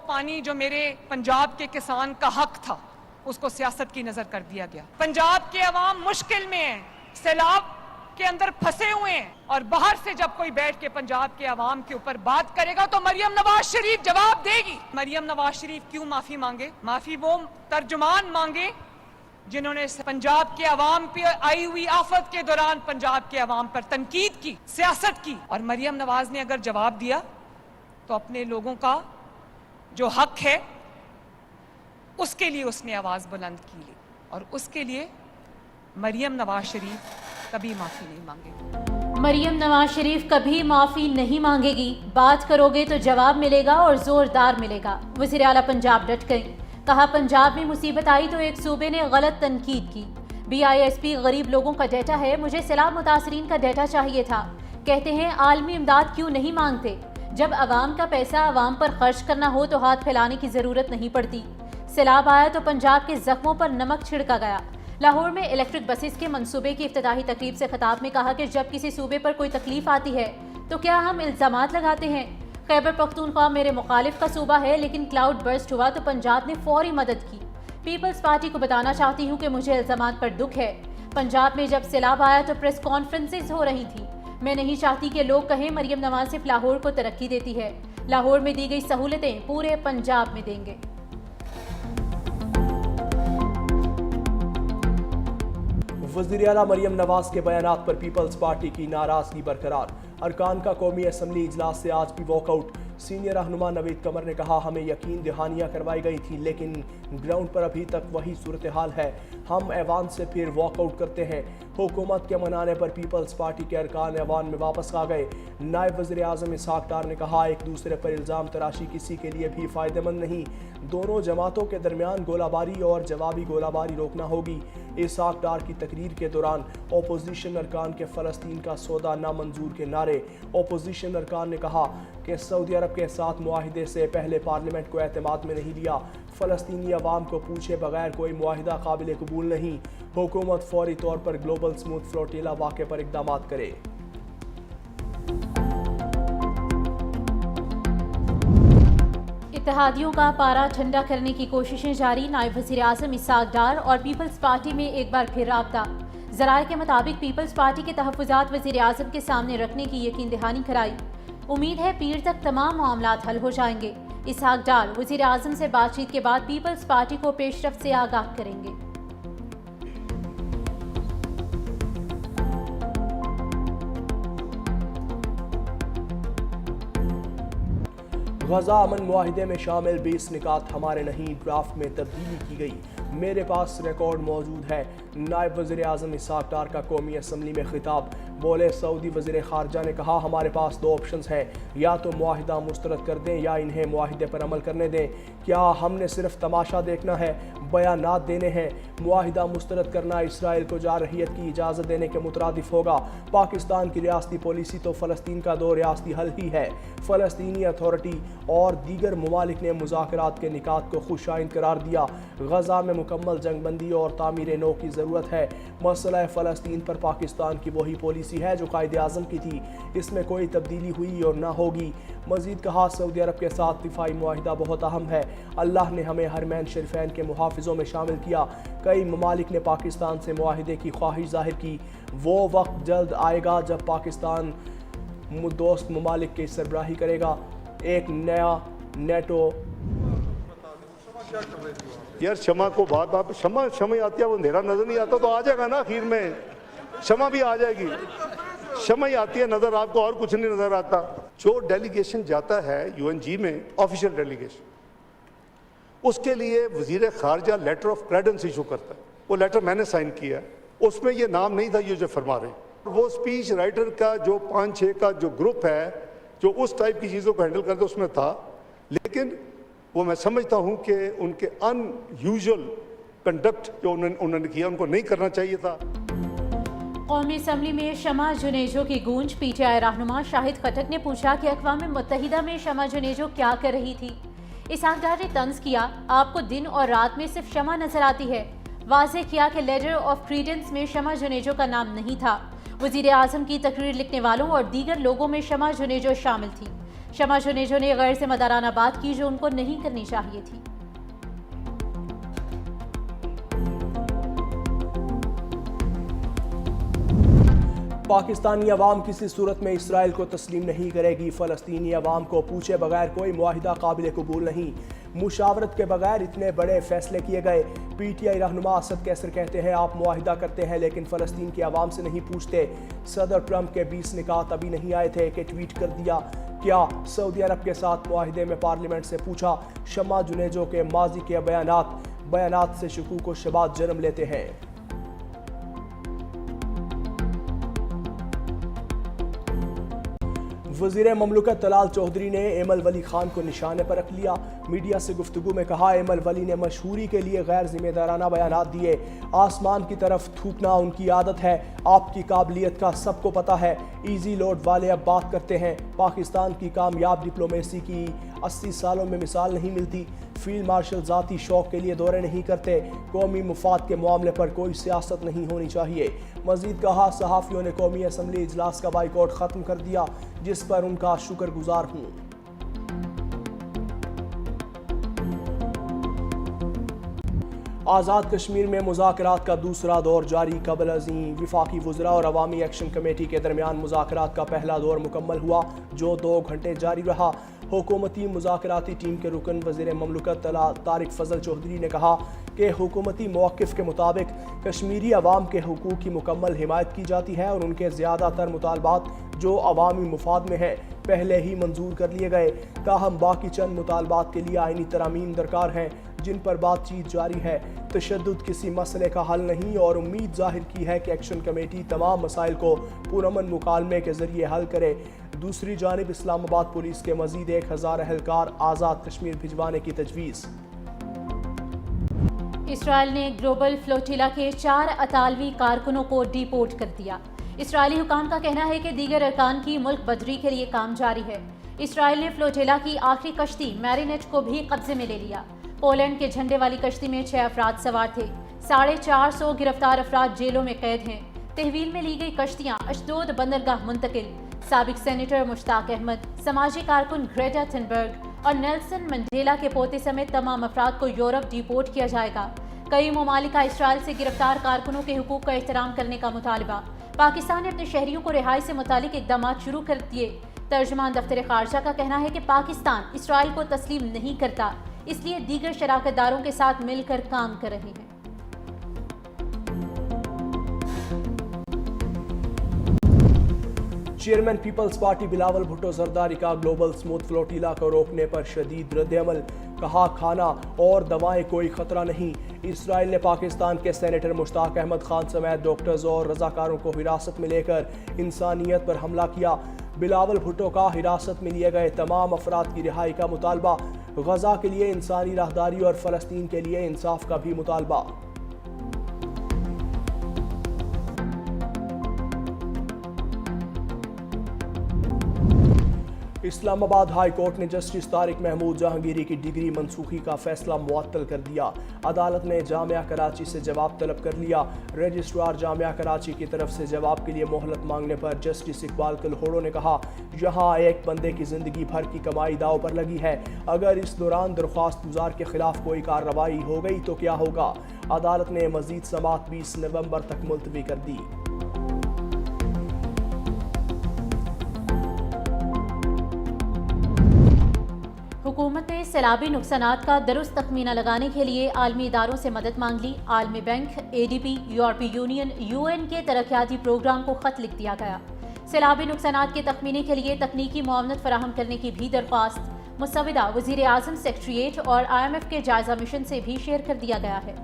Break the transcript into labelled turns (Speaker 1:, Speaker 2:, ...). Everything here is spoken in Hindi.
Speaker 1: पानी जो मेरे पंजाब के किसान का हक था, उसको सियासत की नजर कर दिया गया। पंजाब के अवाम मुश्किल में है, सैलाब के अंदर फंसे हुए हैं, और बाहर से जब कोई बैठ के पंजाब के अवाम के ऊपर बात करेगा तो मरियम नवाज शरीफ जवाब देगी। मरियम नवाज शरीफ क्यों माफी मांगे? माफी वो तर्जुमान मांगे जिन्होंने पंजाब के अवाम पे आई हुई आफत के दौरान पंजाब के अवाम पर तनकीद की, सियासत की। और मरियम नवाज ने अगर जवाब दिया तो अपने लोगों का जो हक है उसके लिए उसने आवाज बुलंद की ली, और उसके लिए मरियम नवाज शरीफ कभी माफी नहीं मांगेगी।
Speaker 2: मरियम नवाज शरीफ कभी माफी नहीं मांगेगी। बात करोगे तो जवाब मिलेगा और जोरदार मिलेगा। वज़ीर आला पंजाब डट गई। कहा, पंजाब में मुसीबत आई तो एक सूबे ने गलत तनकीद की। BISP गरीब लोगों का डेटा है, मुझे सैलाब मुतासरीन का डेटा चाहिए था। कहते हैं आलमी इमदाद क्यों नहीं मांगते? जब अवाम का पैसा अवाम पर खर्च करना हो तो हाथ फैलाने की जरूरत नहीं पड़ती। सैलाब आया तो पंजाब के जख्मों पर नमक छिड़का गया। लाहौर में इलेक्ट्रिक बसेस के मंसूबे की इफ्तिताही तकरीब से खिताब में कहा कि जब किसी सूबे पर कोई तकलीफ आती है तो क्या हम इल्जामात लगाते हैं? खैबर पख्तूनख्वा मेरे मुखालिफ का सूबा है, लेकिन क्लाउड बर्स्ट हुआ तो पंजाब ने फौरी मदद की। पीपल्स पार्टी को बताना चाहती हूँ कि मुझे इल्जामात पर दुख है। पंजाब में जब सैलाब आया तो प्रेस कॉन्फ्रेंसेज हो रही थी। मैं नहीं चाहती कि लोग कहें मरियम नवाज सिर्फ लाहौर को तरक्की देती है। लाहौर में दी गई सहूलतें पूरे पंजाब में देंगे।
Speaker 3: वज़ीर आला मरियम नवाज के बयानात पर पीपल्स पार्टी की नाराजगी बरकरार। अरकान का कौमी असम्बली इजलास से आज भी वॉकआउट। सीनियर रहनुमा नवीद कमर ने कहा, हमें यकीन दहानियाँ करवाई गई थी, लेकिन ग्राउंड पर अभी तक वही सूरत हाल है। हम ऐवान से फिर वॉकआउट करते हैं। हुकूमत के मनाने पर पीपल्स पार्टी के अरकान ऐवान में वापस आ गए। नायब वज़ीर आज़म इसहाक डार ने कहा, एक दूसरे पर इल्ज़ाम तराशी किसी के लिए भी फ़ायदेमंद नहीं। दोनों जमातों के दरमियान गोलाबारी और जवाबी गोलाबारी रोकना होगी। इसहाक डार की तकरीर के दौरान ओपोजिशन अरकान के फ़लस्तीन का सौदा नामंजूर के नारे। ओपोजिशन अरकान ने कहा कि सऊदी अरब के साथ मुआहिदे से पहले पार्लियामेंट को एतमाद में नहीं लिया। फ़लस्तीनी अवाम को पूछे बगैर कोई मुआहिदा काबिल कबूल नहीं। हुकूमत फौरी तौर पर ग्लोबल स्मूथ फ्लोटिला वाक़े पर इक़दाम करे।
Speaker 2: इत्तेहादियों का पारा ठंडा करने की कोशिशें जारी। नायब वज़ीर आज़म इसहाक डार और पीपल्स पार्टी में एक बार फिर राब्ता। ज़राए के मुताबिक पीपल्स पार्टी के तहफ़्फ़ुज़ात वज़ीर आज़म के सामने रखने की यकीन दहानी कराई। उम्मीद है पीर तक तमाम मामलात हल हो जाएंगे। इसहाक डार वज़ीर आज़म से बातचीत के बाद पीपल्स पार्टी को पेशरफ्त से आगाह करेंगे।
Speaker 3: गजा अमन मुआहिदे में शामिल 20 निकात हमारे नहीं, ड्राफ्ट में तब्दीली की गई। मेरे पास रिकॉर्ड मौजूद है। नायब वज़ीर आज़म इसहाक डार का कौमी असम्बली में खिताब। बोले, सऊदी वज़ीर ख़ारजा ने कहा, हमारे पास दो ऑप्शंस हैं, या तो मुआहिदा मुस्तरद कर दें या इन्हें मुआहिदे पर अमल करने दें। क्या हमने सिर्फ तमाशा देखना है? बयानात देने हैं? मुआहिदा मुस्तरद करना इसराइल को जारहियत की इजाज़त देने के मुतरादिफ होगा। पाकिस्तान की रियासती पॉलिसी तो फ़लस्तीन का दो रियासती हल ही है। फ़लस्तीनी अथॉरिटी और दीगर ममालिक ने मुज़ाकरात के निकात को खुशाइंद करार दिया। गजा में मुकम्मल जंगबंदी और तामीर नौ की ज़रूरत है। मसला फ़लस्तीन पर पाकिस्तान की वही पॉलिसी है जो कायदे आज़म की थी, इसमें कोई तब्दीली हुई और ना होगी। मज़ीद कहा, सऊदी अरब के साथ दिफाई मुआहिदा बहुत अहम है। अल्लाह ने हमें हरमैन शरीफैन के मुहाफ़िज़ों में शामिल किया। कई ममालिक ने पाकिस्तान से मुआहिदे की ख्वाहिश जाहिर की। वो वक्त जल्द आएगा जब पाकिस्तान दोस्त ममालिक की सरबराही करेगा। एक नया नेटो।
Speaker 4: यार शमा को बात आप शमा आती है, वो अंधेरा नजर नहीं आता तो आ जाएगा ना, आखिर में शमा भी आ जाएगी। शमा ही आती है नजर, आपको और कुछ नहीं नजर आता। जो डेलीगेशन जाता है UNG में, ऑफिशियल डेलीगेशन, उसके लिए वजीर खारजा लेटर ऑफ क्रेडेंस इशू करता है। वो लेटर मैंने साइन किया, उसमें ये नाम नहीं था ये जो फरमा रहे। वो स्पीच राइटर का जो 5-6 का जो ग्रुप है जो उस टाइप की चीज़ों को हैंडल करते उसमें था, लेकिन वो मैं समझता हूं कि उनके अनयूजुअल कंडक्ट जो उन्होंने किया उनको नहीं करना चाहिए था।
Speaker 2: कौमी असम्बली में शमा जुनेजो की गूंज। PTI रहनुमा शाहिद खटक ने पूछा कि अक़वाम मुत्तहिदा में शमा जुनेजो क्या कर रही थी। इसहाक डार ने तंज किया, आपको दिन और रात में सिर्फ शमा नजर आती है। वाज़ेह किया कि लेटर ऑफ क्रीडेंस में शमा जुनेजो का नाम नहीं था। वज़ीर आज़म की तकरीर लिखने वालों और दीगर लोगों में शमा जुनेजो शामिल थी। शमा जुनेजो ने गैर जिम्मेदाराना बात की जो उनको नहीं करनी चाहिए थी।
Speaker 3: पाकिस्तानी अवाम किसी सूरत में इसराइल को तस्लीम नहीं करेगी। फ़लस्तीनी अवाम को पूछे बगैर कोई मुआहिदा काबिल कबूल नहीं। मुशावरत के बगैर इतने बड़े फैसले किए गए। पीटीआई रहनुमा असद कैसर कहते हैं आप मुआहिदा करते हैं लेकिन फ़लस्तीन के अवाम से नहीं पूछते। सदर ट्रंप के 20 निकात अभी नहीं आए थे कि ट्वीट कर दिया क्या सऊदी अरब के साथ मुआहिदे में पार्लियामेंट से पूछा। शमा जुनेजो के माजी के बयानात से शकूक व शबात जन्म लेते हैं। वज़ीर ममलकत तलाल चौधरी ने एमल वली खान को निशाने पर रख लिया। मीडिया से गुफ्तगू में कहा एमल वली ने मशहूरी के लिए गैर जिम्मेदाराना बयानात दिए। आसमान की तरफ थूकना उनकी आदत है। आपकी काबिलियत का सबको पता है। ईजी लोड वाले अब बात करते हैं। पाकिस्तान की कामयाब डिप्लोमेसी की 80 सालों में मिसाल नहीं मिलती। फील्ड मार्शल ज़ाती शौक के लिए दौरे नहीं करते। कौमी मुफाद के मामले पर कोई सियासत नहीं होनी चाहिए। मजीद कहा सहाफ़ियों ने कौमी असम्बली इजलास का बाइकआउट ख़त्म कर दिया जिस पर उनका शुक्रगुजार हूँ। आज़ाद कश्मीर में मुज़ाकरात का दूसरा दौर जारी। कबल अज़ीं वफाकी वज़रा और अवामी एक्शन कमेटी के दरमियान मुज़ाकरात का पहला दौर मुकम्मल हुआ जो 2 घंटे जारी रहा। हुकूमती मुज़ाकराती टीम के रुकन वज़ीर ममलकत तारिक फजल चौधरी ने कहा कि हुकूमती मौक़िफ़ के मुताबिक कश्मीरी अवाम के हुकूक़ की मुकम्मल हिमायत की जाती है और उनके ज़्यादातर मुतालबात जो अवामी मुफाद में है पहले ही मंजूर कर लिए गए। ताहम बाकी चंद मुतालबात के लिए आइनी तरामीम दरकार हैं जिन पर बातचीत जारी है। तशद्दुद किसी मसले का हल नहीं और उम्मीद जाहिर की है कि एक्शन कमेटी तमाम मसाइल को पुरअमन मुकालमे के जरिए हल करे। दूसरी जानिब इस्लामाबाद पुलिस के मजीद 1000 एहलकार आज़ाद कश्मीर भिजवाने की तजवीज़।
Speaker 2: इसराइल ने ग्लोबल फ्लोटिला के 4 अतालवी कारकुनों को डिपोर्ट कर दिया। इसराइली हुकाम का कहना है कि दीगर अरकान की मुल्क बदरी के लिए काम जारी है। इसराइल ने फ्लोटिला की आखिरी कश्ती मैरिनेट को भी कब्जे में ले लिया। पोलैंड के झंडे वाली कश्ती में 6 अफराद सवार थे। 450 गिरफ्तार अफराद जेलों में कैद हैं। तहवील में ली गई कश्तियां अशदोद बंदरगाह मुंतकिल। साबिक सेनेटर मुश्ताक अहमद, समाजी कारकुन ग्रेटा थुनबर्ग और नेल्सन मंडेला के पोते समेत तमाम अफराद को यूरोप डिपोर्ट किया जाएगा। कई ममालिक का इसराइल से गिरफ्तार कारकुनों के हुकूक का एहतराम करने का मुतालबा। पाकिस्तान ने अपने शहरियों को रिहाई से मुतालिक इकदाम शुरू कर दिए। तर्जुमान दफ्तर खारजा का कहना है कि पाकिस्तान इसराइल को तस्लीम नहीं करता, इसलिए दीगर शराकतदारों के साथ मिलकर काम कर रहे हैं।
Speaker 3: Chairman Peoples Party Bilawal Bhutto Zardari का ग्लोबल स्मूथ फ्लोटिला को रोकने पर शदीद रद्द-ए-अमल। कहा खाना और दवाएं कोई खतरा नहीं। इसराइल ने पाकिस्तान के सेनेटर मुश्ताक अहमद खान समेत डॉक्टर्स और रजाकारों को हिरासत में लेकर इंसानियत पर हमला किया। बिलावल भुट्टो का हिरासत में लिए गए तमाम अफराद की रिहाई का मुतालबा। गजा के लिए इंसानी राहदारी और फ़लस्तीन के लिए इंसाफ का भी मुतालबा। इस्लामाबाद हाई कोर्ट ने जस्टिस तारिक महमूद जहांगीरी की डिग्री मनसूखी का फैसला मुअत्तल कर दिया। अदालत ने जामिया कराची से जवाब तलब कर लिया। रजिस्ट्रार जामिया कराची की तरफ से जवाब के लिए मोहलत मांगने पर जस्टिस इकबाल कलहोड़ो ने कहा यहाँ एक बंदे की जिंदगी भर की कमाई दाव पर लगी है। अगर इस दौरान दरख्वास्त गुजार के खिलाफ कोई कार्रवाई हो गई तो क्या होगा। अदालत ने मजीद समाअत 20 नवंबर तक मुलतवी कर दी।
Speaker 2: हुकूमत ने सैलाबी नुकसानात का दुरुस्त तखमीना लगाने के लिए आलमी इदारों से मदद मांग ली। आलमी बैंक, ADB, यूरोपीय यूनियन, UN के तरक्याती प्रोग्राम को खत लिख दिया गया। सैलाबी नुकसानात के तखमीने के लिए तकनीकी मुआवनत फराहम करने की भी दरख्वास्त मुसविदा वज़ीर आज़म सेक्रेटेरिएट और IMF के जायजा मिशन से भी शेयर कर दिया गया है।